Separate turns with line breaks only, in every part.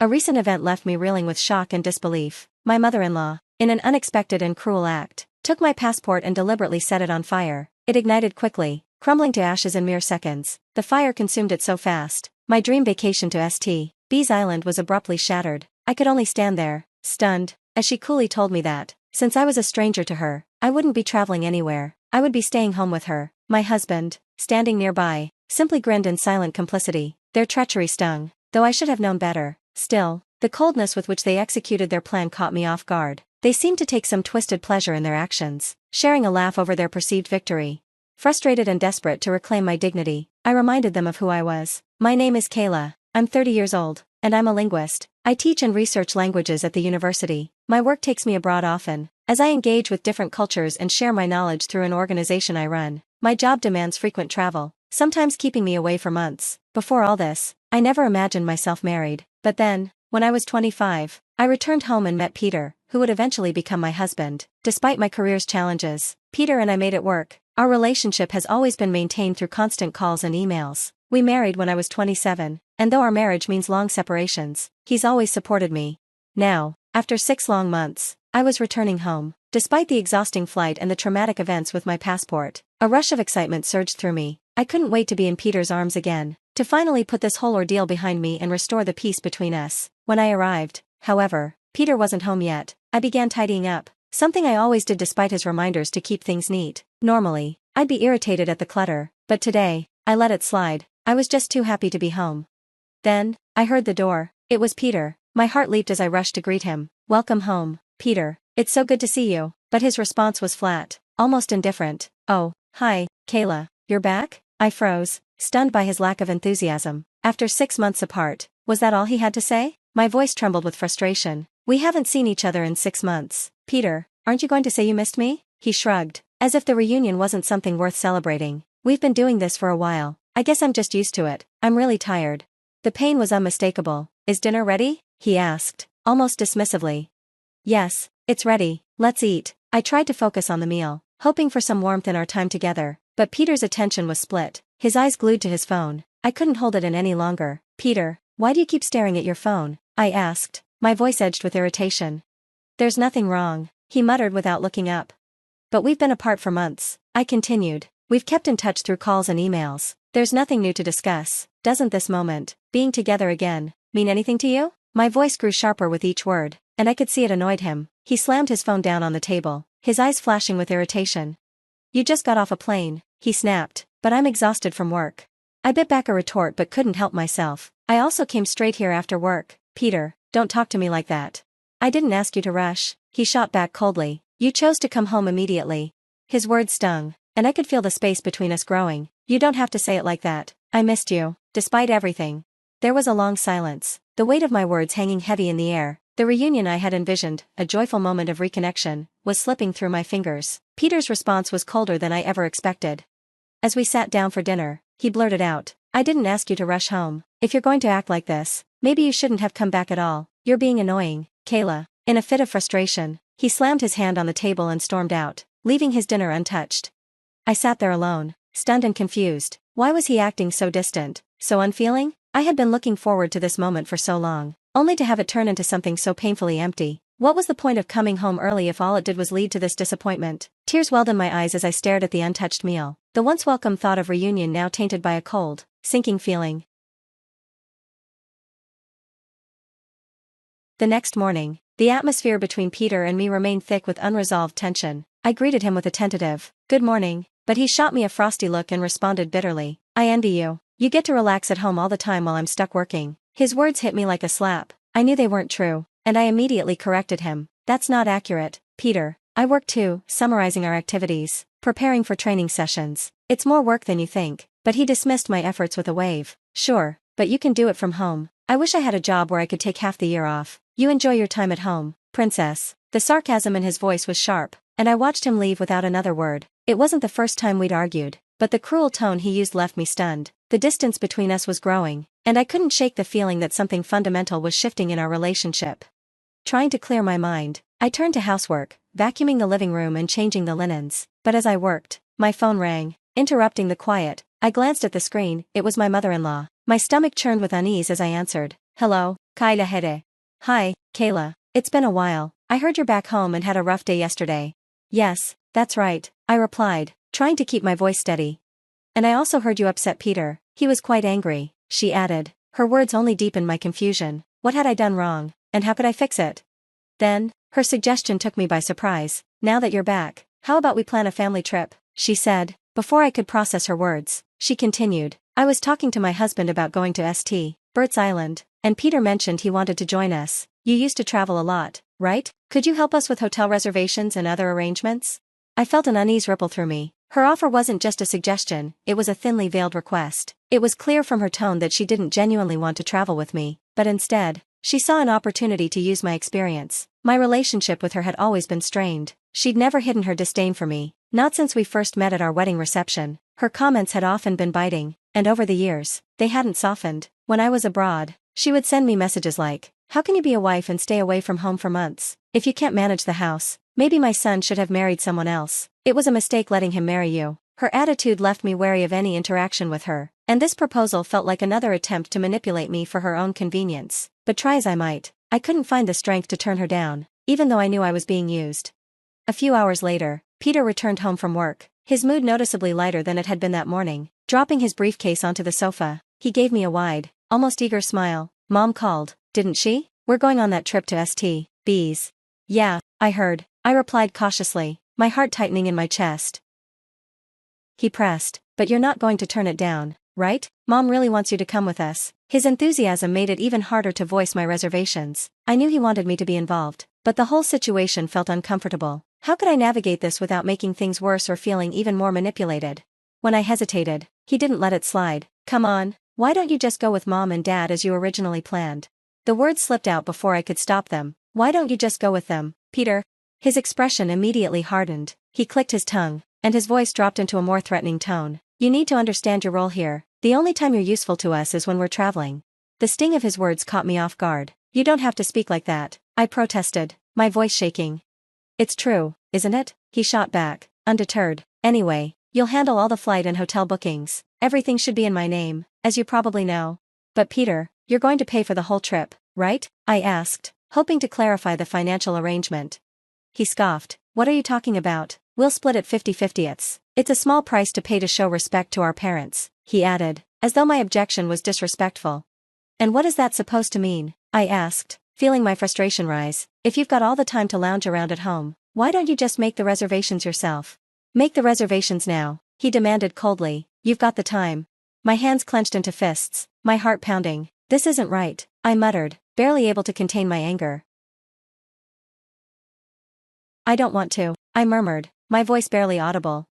A recent event left me reeling with shock and disbelief. My mother-in-law, in an unexpected and cruel act, took my passport and deliberately set it on fire. It ignited quickly, crumbling to ashes in mere seconds. The fire consumed it so fast. My dream vacation to St. B's Island was abruptly shattered. I could only stand there, stunned, as she coolly told me that, since I was a stranger to her, I wouldn't be traveling anywhere. I would be staying home with her. My husband, standing nearby, simply grinned in silent complicity. Their treachery stung, though I should have known better. Still, the coldness with which they executed their plan caught me off guard. They seemed to take some twisted pleasure in their actions, sharing a laugh over their perceived victory. Frustrated and desperate to reclaim my dignity, I reminded them of who I was. My name is Kayla. I'm 30 years old, and I'm a linguist. I teach and research languages at the university. My work takes me abroad often, as I engage with different cultures and share my knowledge through an organization I run. My job demands frequent travel, sometimes keeping me away for months. Before all this, I never imagined myself married. But then, when I was 25, I returned home and met Peter, who would eventually become my husband. Despite my career's challenges, Peter and I made it work. Our relationship has always been maintained through constant calls and emails. We married when I was 27, and though our marriage means long separations, he's always supported me. Now, after 6 long months, I was returning home. Despite the exhausting flight and the traumatic events with my passport, a rush of excitement surged through me. I couldn't wait to be in Peter's arms again, to finally put this whole ordeal behind me and restore the peace between us. When I arrived, however, Peter wasn't home yet. I began tidying up, something I always did despite his reminders to keep things neat. Normally, I'd be irritated at the clutter, but today, I let it slide. I was just too happy to be home. Then, I heard the door. It was Peter. My heart leaped as I rushed to greet him. "Welcome home, Peter. It's so good to see you." But his response was flat, almost indifferent. "Oh, hi, Kayla. You're back?" I froze, stunned by his lack of enthusiasm. After 6 months apart, was that all he had to say? My voice trembled with frustration. "We haven't seen each other in 6 months. Peter, aren't you going to say you missed me?" He shrugged, as if the reunion wasn't something worth celebrating. "We've been doing this for a while. I guess I'm just used to it. I'm really tired." The pain was unmistakable. "Is dinner ready?" he asked, almost dismissively. "Yes, it's ready. Let's eat." I tried to focus on the meal, hoping for some warmth in our time together, but Peter's attention was split, his eyes glued to his phone. I couldn't hold it in any longer. "Peter, why do you keep staring at your phone?" I asked, my voice edged with irritation. "There's nothing wrong," he muttered without looking up. "But we've been apart for months," I continued. "We've kept in touch through calls and emails. There's nothing new to discuss. Doesn't this moment, being together again, mean anything to you?" My voice grew sharper with each word, and I could see it annoyed him. He slammed his phone down on the table, his eyes flashing with irritation. "You just got off a plane," he snapped, "but I'm exhausted from work." I bit back a retort but couldn't help myself. "I also came straight here after work. Peter, don't talk to me like that. I didn't ask you to rush," he shot back coldly. "You chose to come home immediately." His words stung, and I could feel the space between us growing. "You don't have to say it like that. I missed you, despite everything." There was a long silence, the weight of my words hanging heavy in the air. The reunion I had envisioned, a joyful moment of reconnection, was slipping through my fingers. Peter's response was colder than I ever expected. As we sat down for dinner, he blurted out, "I didn't ask you to rush home. If you're going to act like this, maybe you shouldn't have come back at all. You're being annoying, Kayla." In a fit of frustration, he slammed his hand on the table and stormed out, leaving his dinner untouched. I sat there alone, stunned and confused. Why was he acting so distant, so unfeeling? I had been looking forward to this moment for so long, only to have it turn into something so painfully empty. What was the point of coming home early if all it did was lead to this disappointment? Tears welled in my eyes as I stared at the untouched meal, the once welcome thought of reunion now tainted by a cold, sinking feeling. The next morning, the atmosphere between Peter and me remained thick with unresolved tension. I greeted him with a tentative, "Good morning," but he shot me a frosty look and responded bitterly, "I envy you. You get to relax at home all the time while I'm stuck working." His words hit me like a slap. I knew they weren't true, and I immediately corrected him. "That's not accurate, Peter. I work too, summarizing our activities, preparing for training sessions. It's more work than you think." But he dismissed my efforts with a wave. "Sure, but you can do it from home. I wish I had a job where I could take half the year off. You enjoy your time at home, princess." The sarcasm in his voice was sharp, and I watched him leave without another word. It wasn't the first time we'd argued, but the cruel tone he used left me stunned. The distance between us was growing, and I couldn't shake the feeling that something fundamental was shifting in our relationship. Trying to clear my mind, I turned to housework, vacuuming the living room and changing the linens. But as I worked, my phone rang, interrupting the quiet. I glanced at the screen. It was my mother-in-law. My stomach churned with unease as I answered. Hello, Kayla Hede. Hi, Kayla. It's been a while. I heard you're back home and had a rough day yesterday. Yes, that's right, I replied, trying to keep my voice steady. And I also heard you upset Peter. He was quite angry, she added. Her words only deepened my confusion. What had I done wrong, and how could I fix it? Then, her suggestion took me by surprise. Now that you're back, how about we plan a family trip, she said. Before I could process her words, she continued, I was talking to my husband about going to Bert's Island, and Peter mentioned he wanted to join us. You used to travel a lot, right? Could you help us with hotel reservations and other arrangements? I felt an unease ripple through me. Her offer wasn't just a suggestion, it was a thinly veiled request. It was clear from her tone that she didn't genuinely want to travel with me, but instead, she saw an opportunity to use my experience. My relationship with her had always been strained. She'd never hidden her disdain for me, not since we first met at our wedding reception. Her comments had often been biting, and over the years, they hadn't softened. When I was abroad, she would send me messages like, how can you be a wife and stay away from home for months? If you can't manage the house, maybe my son should have married someone else. It was a mistake letting him marry you. Her attitude left me wary of any interaction with her, and this proposal felt like another attempt to manipulate me for her own convenience. But try as I might, I couldn't find the strength to turn her down, even though I knew I was being used. A few hours later, Peter returned home from work, his mood noticeably lighter than it had been that morning. Dropping his briefcase onto the sofa, he gave me a wide, almost eager smile. Mom called, didn't she? We're going on that trip to B's. Yeah, I heard, I replied cautiously, my heart tightening in my chest. He pressed, but you're not going to turn it down, right? Mom really wants you to come with us. His enthusiasm made it even harder to voice my reservations. I knew he wanted me to be involved, but the whole situation felt uncomfortable. How could I navigate this without making things worse or feeling even more manipulated? When I hesitated, he didn't let it slide. Come on, why don't you just go with Mom and Dad as you originally planned? The words slipped out before I could stop them. Why don't you just go with them, Peter? His expression immediately hardened. He clicked his tongue, and his voice dropped into a more threatening tone. You need to understand your role here. The only time you're useful to us is when we're traveling. The sting of his words caught me off guard. You don't have to speak like that, I protested, my voice shaking. It's true, isn't it? He shot back, undeterred. Anyway, you'll handle all the flight and hotel bookings. Everything should be in my name, as you probably know. But Peter, you're going to pay for the whole trip, right? I asked, hoping to clarify the financial arrangement. He scoffed. What are you talking about? We'll split it 50-50. It's a small price to pay to show respect to our parents, he added, as though my objection was disrespectful. And what is that supposed to mean? I asked, feeling my frustration rise. If you've got all the time to lounge around at home, why don't you just make the reservations yourself? Make the reservations now, he demanded coldly. You've got the time. My hands clenched into fists, my heart pounding. This isn't right, I muttered, barely able to contain my anger. I don't want to, I murmured, my voice barely audible.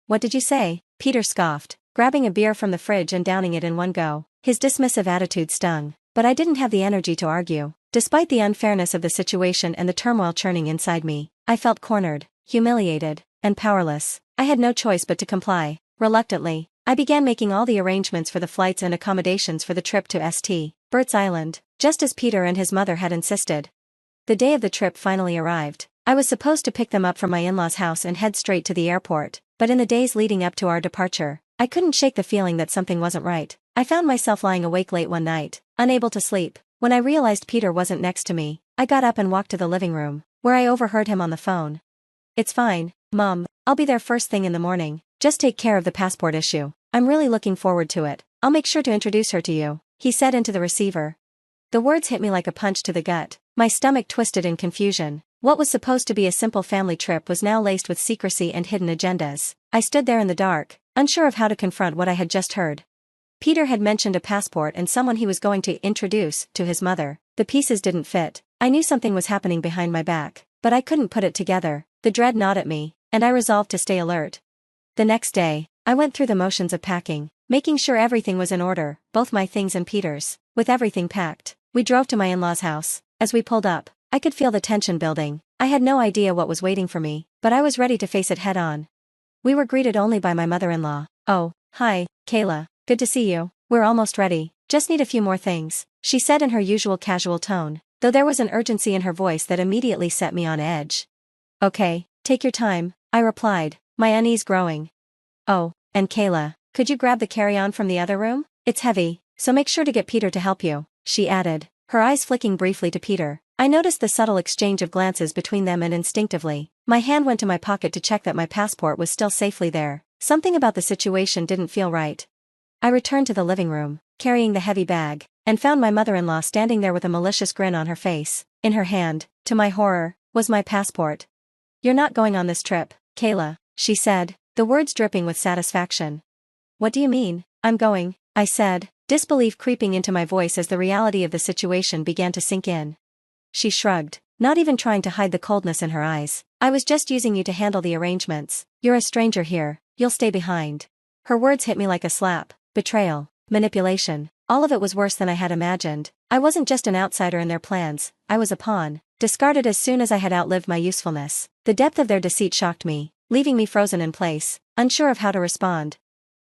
What did you say? Peter scoffed, grabbing a beer from the fridge and downing it in one go. His dismissive attitude stung, but I didn't have the energy to argue. Despite the unfairness of the situation and the turmoil churning inside me, I felt cornered, humiliated, and powerless. I had no choice but to comply. Reluctantly, I began making all the arrangements for the flights and accommodations for the trip to Bert's Island, just as Peter and his mother had insisted. The day of the trip finally arrived. I was supposed to pick them up from my in-laws' house and head straight to the airport, but in the days leading up to our departure, I couldn't shake the feeling that something wasn't right. I found myself lying awake late one night, unable to sleep. When I realized Peter wasn't next to me, I got up and walked to the living room, where I overheard him on the phone. It's fine, Mom, I'll be there first thing in the morning. Just take care of the passport issue. I'm really looking forward to it. I'll make sure to introduce her to you, he said into the receiver. The words hit me like a punch to the gut. My stomach twisted in confusion. What was supposed to be a simple family trip was now laced with secrecy and hidden agendas. I stood there in the dark, unsure of how to confront what I had just heard. Peter had mentioned a passport and someone he was going to introduce to his mother. The pieces didn't fit. I knew something was happening behind my back, but I couldn't put it together. The dread gnawed at me, and I resolved to stay alert. The next day, I went through the motions of packing, making sure everything was in order, both my things and Peter's. With everything packed, we drove to my in-laws' house. As we pulled up, I could feel the tension building. I had no idea what was waiting for me, but I was ready to face it head-on. We were greeted only by my mother-in-law. Oh, hi, Kayla, good to see you. We're almost ready, just need a few more things, she said in her usual casual tone, though there was an urgency in her voice that immediately set me on edge. Okay, take your time, I replied, my unease growing. Oh, and Kayla, could you grab the carry-on from the other room? It's heavy, so make sure to get Peter to help you, she added, her eyes flicking briefly to Peter. I noticed the subtle exchange of glances between them and instinctively, my hand went to my pocket to check that my passport was still safely there. Something about the situation didn't feel right. I returned to the living room, carrying the heavy bag, and found my mother-in-law standing there with a malicious grin on her face. In her hand, to my horror, was my passport. "You're not going on this trip, Kayla," she said, the words dripping with satisfaction. "What do you mean, I'm going?" I said, disbelief creeping into my voice as the reality of the situation began to sink in. She shrugged, not even trying to hide the coldness in her eyes. "I was just using you to handle the arrangements. You're a stranger here, you'll stay behind." Her words hit me like a slap. Betrayal, manipulation, all of it was worse than I had imagined. I wasn't just an outsider in their plans, I was a pawn, discarded as soon as I had outlived my usefulness. The depth of their deceit shocked me, leaving me frozen in place, unsure of how to respond.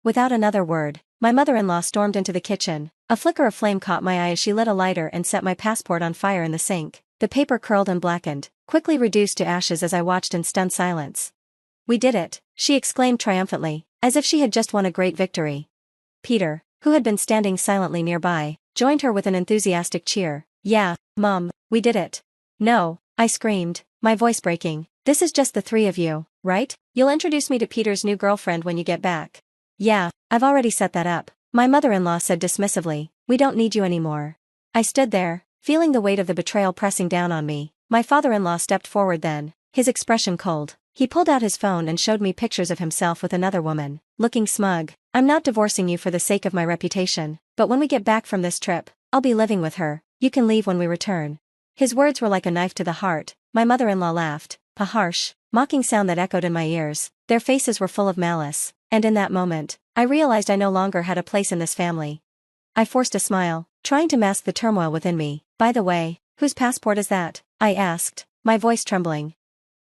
Without another word, my mother-in-law stormed into the kitchen. A flicker of flame caught my eye as she lit a lighter and set my passport on fire in the sink. The paper curled and blackened, quickly reduced to ashes as I watched in stunned silence. "We did it," she exclaimed triumphantly, as if she had just won a great victory. Peter, who had been standing silently nearby, joined her with an enthusiastic cheer. "Yeah, Mom, we did it." "No," I screamed, my voice breaking. "This is just the three of you, right? You'll introduce me to Peter's new girlfriend when you get back." "Yeah, I've already set that up," my mother-in-law said dismissively. "We don't need you anymore." I stood there, feeling the weight of the betrayal pressing down on me. My father-in-law stepped forward then, his expression cold. He pulled out his phone and showed me pictures of himself with another woman, looking smug. "I'm not divorcing you for the sake of my reputation, but when we get back from this trip, I'll be living with her. You can leave when we return." His words were like a knife to the heart. My mother-in-law laughed, a harsh, mocking sound that echoed in my ears. Their faces were full of malice, and in that moment, I realized I no longer had a place in this family. I forced a smile, trying to mask the turmoil within me. "By the way, whose passport is that?" I asked, my voice trembling.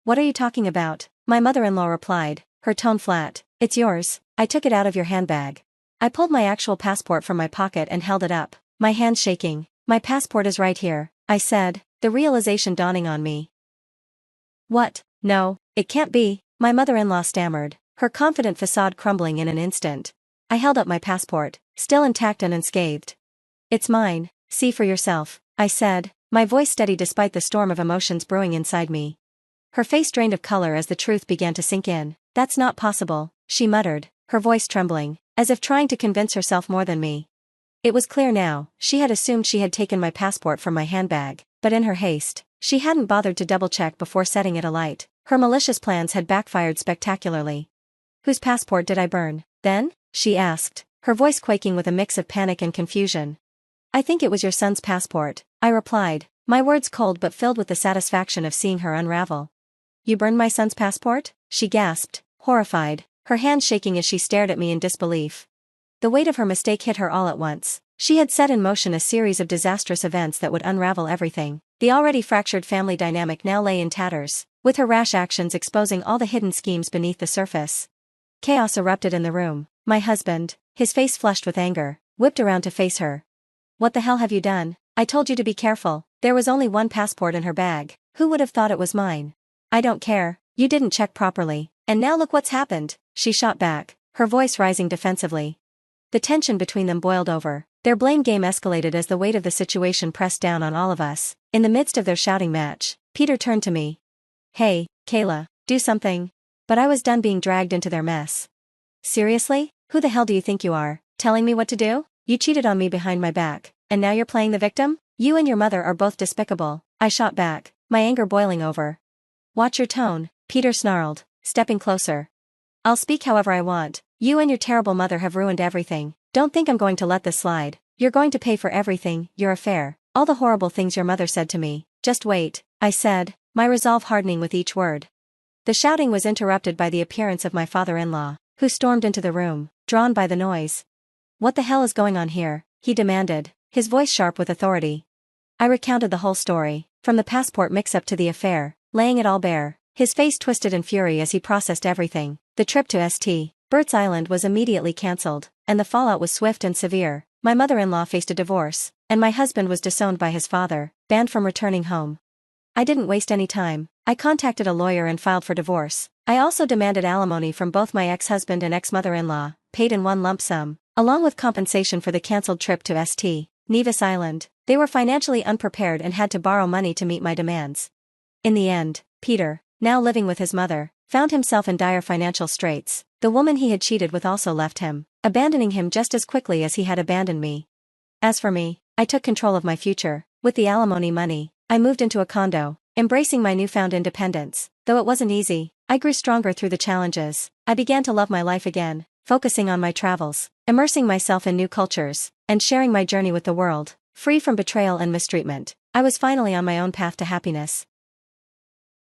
"What are you talking about?" my mother-in-law replied, her tone flat. "It's yours. I took it out of your handbag." I pulled my actual passport from my pocket and held it up, my hands shaking. "My passport is right here," I said, the realization dawning on me. "What? No, it can't be," my mother-in-law stammered, her confident facade crumbling in an instant. I held up my passport, still intact and unscathed. "It's mine, see for yourself," I said, my voice steady despite the storm of emotions brewing inside me. Her face drained of color as the truth began to sink in. "That's not possible," she muttered, her voice trembling, as if trying to convince herself more than me. It was clear now, she had assumed she had taken my passport from my handbag, but in her haste, she hadn't bothered to double-check before setting it alight. Her malicious plans had backfired spectacularly. "Whose passport did I burn, then?" she asked, her voice quaking with a mix of panic and confusion. "I think it was your son's passport," I replied, my words cold but filled with the satisfaction of seeing her unravel. "You burned my son's passport?" she gasped, horrified, her hands shaking as she stared at me in disbelief. The weight of her mistake hit her all at once. She had set in motion a series of disastrous events that would unravel everything. The already fractured family dynamic now lay in tatters, with her rash actions exposing all the hidden schemes beneath the surface. Chaos erupted in the room. My husband, his face flushed with anger, whipped around to face her. "What the hell have you done? I told you to be careful." There was only one passport in her bag. Who would have thought it was mine? "I don't care, you didn't check properly, and now look what's happened," she shot back, her voice rising defensively. The tension between them boiled over. Their blame game escalated as the weight of the situation pressed down on all of us. In the midst of their shouting match, Peter turned to me. "Hey, Kayla, do something." But I was done being dragged into their mess. "Seriously? Who the hell do you think you are, telling me what to do? You cheated on me behind my back, and now you're playing the victim? You and your mother are both despicable," I shot back, my anger boiling over. "Watch your tone," Peter snarled, stepping closer. "I'll speak however I want. You and your terrible mother have ruined everything. Don't think I'm going to let this slide. You're going to pay for everything, your affair, all the horrible things your mother said to me. Just wait," I said, my resolve hardening with each word. The shouting was interrupted by the appearance of my father-in-law, who stormed into the room, drawn by the noise. "What the hell is going on here?" he demanded, his voice sharp with authority. I recounted the whole story, from the passport mix-up to the affair, laying it all bare. His face twisted in fury as he processed everything. The trip to St. Bert's Island was immediately cancelled, and the fallout was swift and severe. My mother-in-law faced a divorce, and my husband was disowned by his father, banned from returning home. I didn't waste any time. I contacted a lawyer and filed for divorce. I also demanded alimony from both my ex-husband and ex-mother-in-law, paid in one lump sum, along with compensation for the cancelled trip to St. Nevis Island. They were financially unprepared and had to borrow money to meet my demands. In the end, Peter, now living with his mother, found himself in dire financial straits. The woman he had cheated with also left him, abandoning him just as quickly as he had abandoned me. As for me, I took control of my future. With the alimony money, I moved into a condo, embracing my newfound independence. Though it wasn't easy, I grew stronger through the challenges. I began to love my life again, focusing on my travels, immersing myself in new cultures, and sharing my journey with the world. Free from betrayal and mistreatment, I was finally on my own path to happiness.